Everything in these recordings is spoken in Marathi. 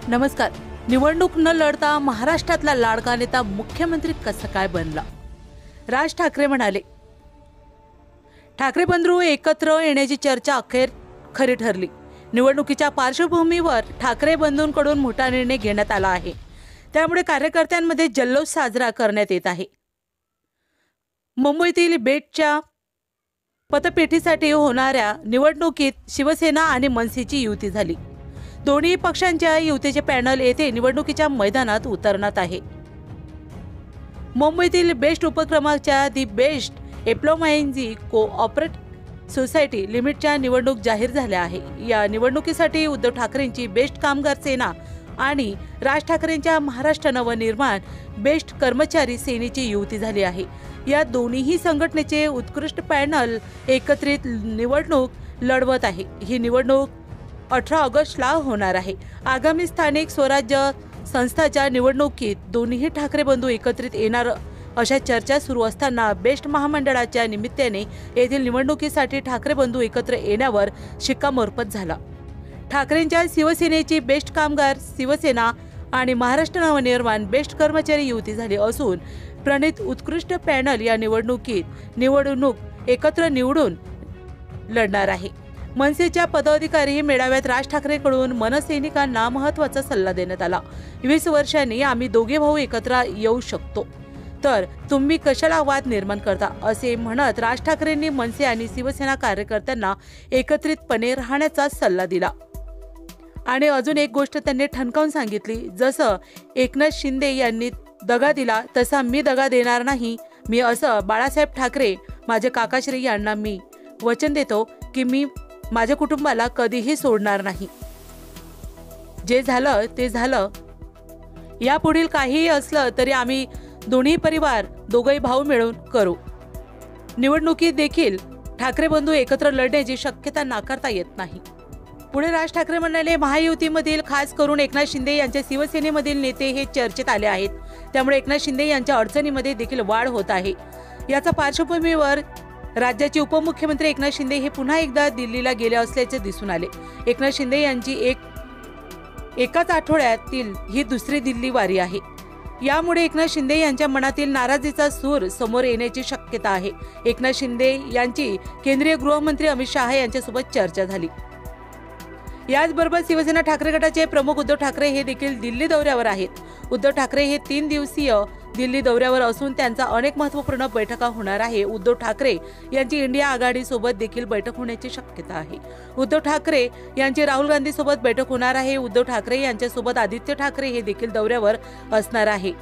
नमस्कार। निवडणूक न लढता महाराष्ट्रातला लाडका नेता मुख्यमंत्री कसा काय बनला? राज ठाकरे म्हणाले, ठाकरे बंधू एकत्र येण्याची चर्चा अखेर खरी ठरली। निवडणुकीच्या पार्श्वभूमीवर ठाकरे बंधूंकडून मोठा निर्णय घेण्यात आला आहे। त्यामुळे कार्यकर्त्यांमध्ये जल्लोष साजरा करण्यात येत आहे। मुंबईतील बेटच्या पतपेढीसाठी होणाऱ्या निवडणुकीत शिवसेना आणि मनसेची युती झाली। दोन्ही पक्षांच्या युतीचे पॅनल येथे निवडणुकीच्या मैदानात उतरणार आहे। मुंबईतील बेस्ट उपक्रमाच्या the best employment cooperative society लिमिटेडच्या निवडणूक जाहीर झाल्या आहे। या निवडणुकीसाठी उद्धव ठाकरेंची बेस्ट कामगार सेना आणि राज ठाकरेंच्या महाराष्ट्र नवनिर्माण बेस्ट कर्मचारी सेनेची युती झाली आहे। या दोन्ही संघटनेचे उत्कृष्ट पॅनल एकत्रित निवडणूक लढवत आहे। ही निवडणूक 18 ऑगस्टला होणार आहे। आगामी स्थानिक स्वराज्य संस्थांच्या निवडणुकीत दोन्ही ठाकरे बंधू एकत्रित येणार अशा चर्चा सुरू असताना बेस्ट महामंडळाच्या निमित्ताने येथील निवडणुकीसाठी ठाकरे बंधू एकत्र येण्यावर शिक्कामोर्तब झाला। ठाकरेंच्या शिवसेनेची बेस्ट कामगार शिवसेना आणि महाराष्ट्र नवनिर्माण बेस्ट कर्मचारी युती झाली असून प्रणित उत्कृष्ट पॅनल या निवडणूक एकत्र निवडून लढणार आहे। मनसेच्या पदाधिकारी मेळाव्यात राज ठाकरेंकडून मनसैनिकांना महत्त्वाचा सल्ला देण्यात आला। 20 वर्षांनी आम्ही दोघे भाऊ एकत्र येऊ शकतो, तर तुम्ही कशाला वाद निर्माण करता, असे म्हणत राज ठाकरेंनी मनसे आणि शिवसेना कार्यकर्त्यांना एकत्रितपणे राहण्याचा सल्ला दिला। आणि अजून एक गोष्ट त्यांनी ठणकावून सांगितली, जसं एकनाथ शिंदे यांनी दगा दिला तसा मी दगा देणार नाही। मी असं बाळासाहेब ठाकरे माझे काकाश्री यांना मी वचन देतो की मी माझ्या कुटुंबाला कधीही सोडणार नाही। जे झालं ते झालं, यापुढील काहीही असलं तरी आम्ही दोन्ही परिवार दोघेही भाऊ मिळून करू। निवडणुकीत देखील ठाकरे बंधू एकत्र लढण्याची शक्यता नाकारता येत नाही। पुढे राज ठाकरे म्हणाले, महायुतीमधील खास करून एकनाथ शिंदे यांच्या शिवसेनेमधील नेते हे चर्चेत आले आहेत। त्यामुळे एकनाथ शिंदे यांच्या अडचणीमध्ये देखील वाढ होत आहे। याचा पार्श्वभूमीवर राज्याचे उपमुख्यमंत्री एकनाथ शिंदे हे पुन्हा एकदा दिल्लीला गेले असल्याचे दिसून आले। एकनाथ शिंदे यांची एकाच आठवड्यातील ही दुसरी दिल्ली वारी आहे। यामुळे एकनाथ शिंदे यांच्या मनातील नाराजीचा सूर समोर येण्याची शक्यता आहे। एकनाथ शिंदे यांची केंद्रीय गृहमंत्री अमित शहा यांच्यासोबत चर्चा झाली। याचबरोबर शिवसेना ठाकरे गटाचे प्रमुख उद्धव ठाकरे हे देखील दिल्ली दौऱ्यावर आहेत। उद्धव ठाकरे हे 3 दिवसीय दिल्ली दौऱ्यावर असून त्यांचा अनेक महत्त्वपूर्ण बैठका होणार आहे। उद्धव ठाकरे यांची इंडिया आघाडी सोबत देखील बैठक होण्याची शक्यता आहे। उद्धव ठाकरे यांची राहुल गांधी सोबत बैठक होणार आहे। उद्धव ठाकरे यांच्यासोबत आदित्य ठाकरे हे देखील दौऱ्यावर असणार आहे।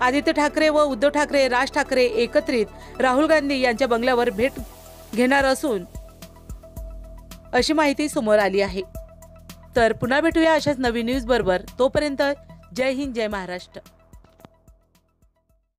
आदित्य ठाकरे व उद्धव ठाकरे राज ठाकरे एकत्रित राहुल गांधी यांच्या बंगल्यावर भेट घेणार असून अशी माहिती समोर आली आहे। तर पुन्हा भेटूया अशाच नवीन न्यूज बरोबर। तोपर्यंत जय हिंद, जय महाराष्ट्र।